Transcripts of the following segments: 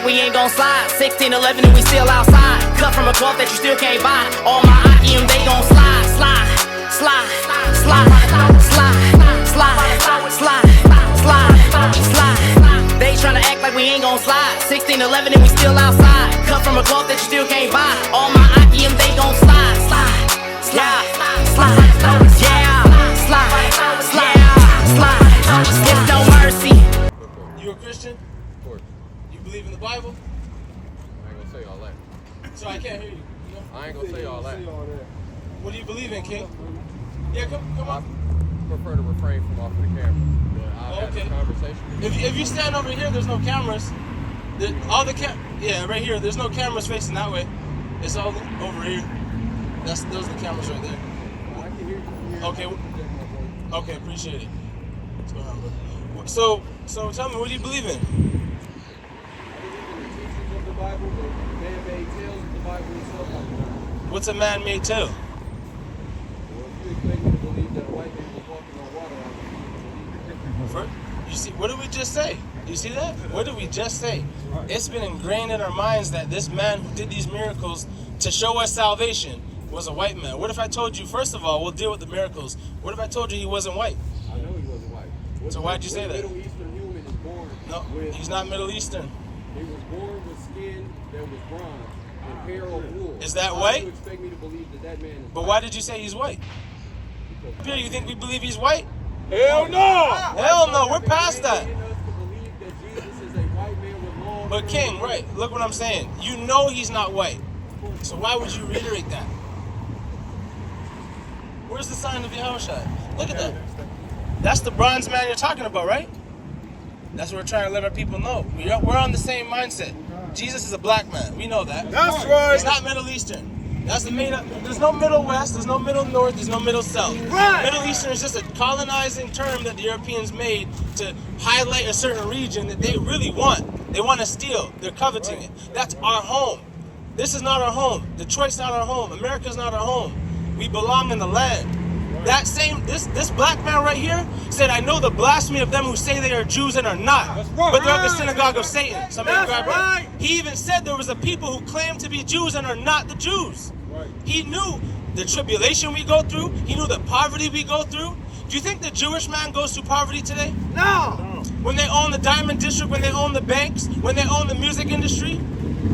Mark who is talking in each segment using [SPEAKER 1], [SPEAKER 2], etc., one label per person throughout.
[SPEAKER 1] like we ain't gon' slide. 16, 11 and we still outside. Cut from a cloth that you still can't buy. All my Akim, they gon' slide, slide, slide, slide, slide, slide, slide, slide, slide. They tryna act like we ain't gon' slide. 16, 11 and we still outside. Cut from a cloth that you still can't buy. All my Akim, they gon' slide, slide, slide, slide, yeah, slide, slide, slide. It's no mercy.
[SPEAKER 2] You a Christian?
[SPEAKER 3] Of course.
[SPEAKER 2] You believe in the Bible?
[SPEAKER 3] I ain't gonna say all that.
[SPEAKER 2] So I can't hear you.
[SPEAKER 3] I ain't gonna say all that.
[SPEAKER 2] What do you believe in, King? Yeah, come on.
[SPEAKER 3] I prefer to refrain from off of the camera. But I'll have this conversation.
[SPEAKER 2] If you stand over here, there's no cameras. Yeah, right here. There's no cameras facing that way. It's all over here. Those are the cameras right there.
[SPEAKER 3] I can hear you.
[SPEAKER 2] Okay. Okay, appreciate it. What's going on, bro? So tell me, what do you believe in?
[SPEAKER 3] I believe in the teachings of the Bible, but man-made tales of the Bible itself.
[SPEAKER 2] What's a man-made tale?
[SPEAKER 3] Well, if you expect me to believe that a white man was walking on water, I believe it.
[SPEAKER 2] You see, what did we just say? Do you see that? What did we just say? It's been ingrained in our minds that this man who did these miracles to show us salvation was a white man. What if I told you, first of all, we'll deal with the miracles. What if I told you he wasn't white?
[SPEAKER 3] I know he wasn't white.
[SPEAKER 2] So why'd you say that?
[SPEAKER 3] Middle Eastern human is born with...
[SPEAKER 2] He's not Middle Eastern.
[SPEAKER 3] He was born with skin that was bronze and hair of wool.
[SPEAKER 2] Is that
[SPEAKER 3] Why
[SPEAKER 2] white?
[SPEAKER 3] do you expect me to believe that that man is
[SPEAKER 2] But
[SPEAKER 3] white?
[SPEAKER 2] why did you say he's white? Pierre, you think we believe he's white?
[SPEAKER 3] Hell no!
[SPEAKER 2] Hell no, we're past that. But King, right, look what I'm saying. You know he's not white. So why would you reiterate that? Where's the sign of Yahushua? Look at that. That's the bronze man you're talking about, right? That's what we're trying to let our people know. We're on the same mindset. Jesus is a black man. We know that.
[SPEAKER 4] That's right.
[SPEAKER 2] He's not Middle Eastern. That's the made up. There's no Middle West. There's no Middle North. There's no Middle South.
[SPEAKER 4] Right.
[SPEAKER 2] Middle Eastern is just a colonizing term that the Europeans made to highlight a certain region that they really want. They want to steal. They're coveting it. That's our home. This is not our home. Detroit's not our home. America's not our home. We belong in the land. That same, this black man right here said, I know the blasphemy of them who say they are Jews and are not, but they're of the synagogue of Satan. Somebody grab it. He even said there was a people who claim to be Jews and are not the Jews. He knew the tribulation we go through. He knew the poverty we go through. Do you think the Jewish man goes through poverty today?
[SPEAKER 4] No.
[SPEAKER 2] When they own the diamond district, when they own the banks, when they own the music industry,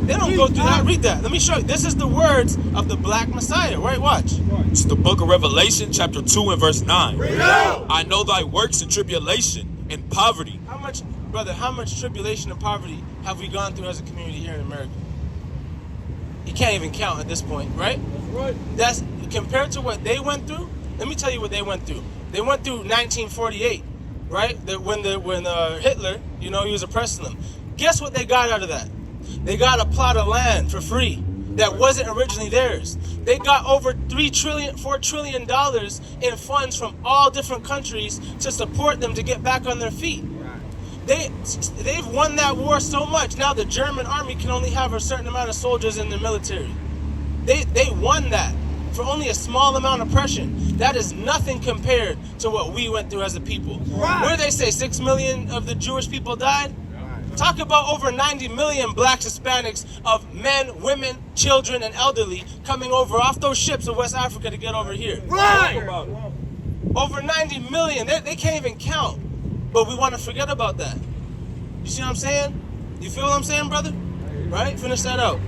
[SPEAKER 2] they don't go through that. Read that. Let me show you. This is the words of the black Messiah. Right, watch.
[SPEAKER 5] It's the book of Revelation, chapter 2 and verse 9.
[SPEAKER 4] Read out.
[SPEAKER 5] I know thy works and tribulation and poverty.
[SPEAKER 2] How much, brother, how much tribulation and poverty have we gone through as a community here in America? You can't even count at this point, right? That's compared to what they went through. Let me tell you what they went through. They went through 1948, right? When Hitler, he was oppressing them. Guess what they got out of that? They got a plot of land for free that wasn't originally theirs. They got over $4 trillion in funds from all different countries to support them to get back on their feet. They've won that war so much. Now the German army can only have a certain amount of soldiers in their military. They won that for only a small amount of oppression. That is nothing compared to what we went through as a people. Where they say 6 million of the Jewish people died? Talk about over 90 million blacks, Hispanics, of men, women, children, and elderly coming over off those ships of West Africa to get over here.
[SPEAKER 4] Right.
[SPEAKER 2] Over 90 million. They can't even count. But we want to forget about that. You see what I'm saying? You feel what I'm saying, brother? Right? Finish that out.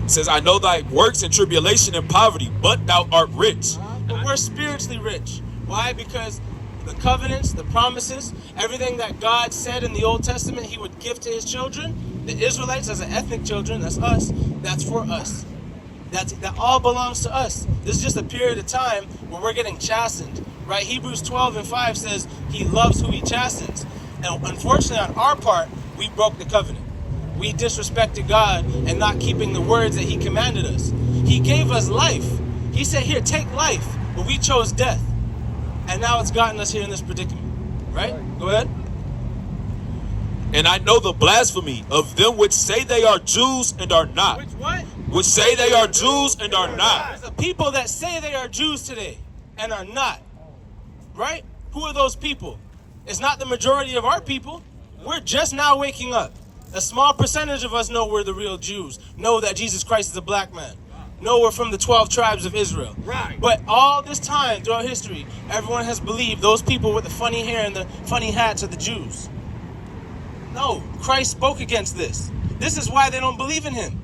[SPEAKER 5] It says, I know thy works and tribulation and poverty, but thou art rich.
[SPEAKER 2] And we're spiritually rich. Why? Because the covenants, the promises, everything that God said in the Old Testament he would give to his children, the Israelites as an ethnic children, that's us, that's for us. That all belongs to us. This is just a period of time where we're getting chastened, right? Hebrews 12 and 5 says he loves who he chastens. And unfortunately on our part, we broke the covenant. We disrespected God and not keeping the words that he commanded us. He gave us life. He said, here, take life, but we chose death. And now it's gotten us here in this predicament, right? Go ahead.
[SPEAKER 5] And I know the blasphemy of them which say they are Jews and are not.
[SPEAKER 2] Which what?
[SPEAKER 5] Which say they are Jews and are not.
[SPEAKER 2] There's the people that say they are Jews today and are not, right? Who are those people? It's not the majority of our people. We're just now waking up. A small percentage of us know we're the real Jews, know that Jesus Christ is a black man, know we're from the 12 tribes of Israel.
[SPEAKER 3] Right.
[SPEAKER 2] But all this time throughout history, everyone has believed those people with the funny hair and the funny hats are the Jews. No, Christ spoke against this. This is why they don't believe in him.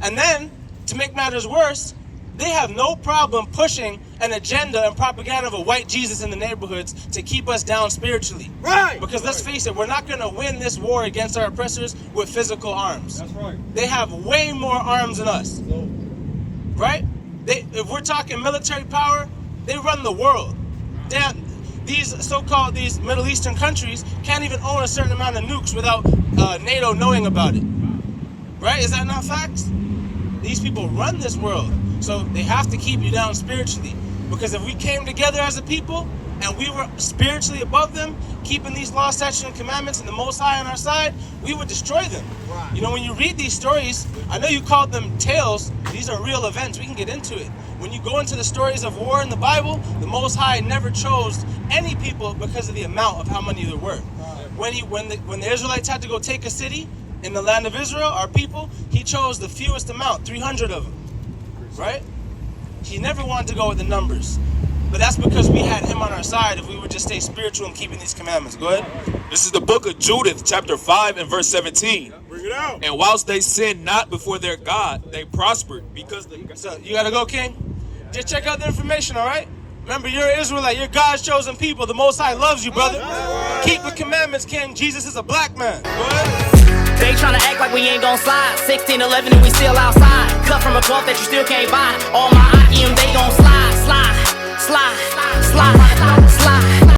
[SPEAKER 2] And then, to make matters worse, they have no problem pushing an agenda and propaganda of a white Jesus in the neighborhoods to keep us down spiritually.
[SPEAKER 3] Right.
[SPEAKER 2] Because let's face it, we're not going to win this war against our oppressors with physical arms.
[SPEAKER 3] That's right.
[SPEAKER 2] They have way more arms than us.
[SPEAKER 3] So,
[SPEAKER 2] Right? If we're talking military power, they run the world. These so-called Middle Eastern countries can't even own a certain amount of nukes without NATO knowing about it. Right? Is that not facts? These people run this world. So they have to keep you down spiritually. Because if we came together as a people and we were spiritually above them, keeping these laws, statutes, and commandments and the Most High on our side, we would destroy them.
[SPEAKER 3] Right.
[SPEAKER 2] You know, when you read these stories, I know you called them tales. These are real events. We can get into it. When you go into the stories of war in the Bible, the Most High never chose any people because of the amount of how many there were. Right. When the Israelites had to go take a city in the land of Israel, our people, he chose the fewest amount, 300 of them. Right? He never wanted to go with the numbers. But that's because we had him on our side if we would just stay spiritual and keeping these commandments. Go ahead.
[SPEAKER 5] This is the book of Judith, chapter 5 and verse 17.
[SPEAKER 3] bring it out.
[SPEAKER 5] And whilst they sinned not before their God, they prospered because the...
[SPEAKER 2] So, you got to go, King? Just check out the information, all right? Remember, you're an Israelite. You're God's chosen people. The Most High loves you, brother. Keep the commandments, King. Jesus is a black man. Go ahead.
[SPEAKER 1] They tryna act like we ain't gon' slide. 16, 11 and we still outside. Cut from a cloth that you still can't buy. All my IEM, they gon' slide, slide, slide, slide, slide, slide.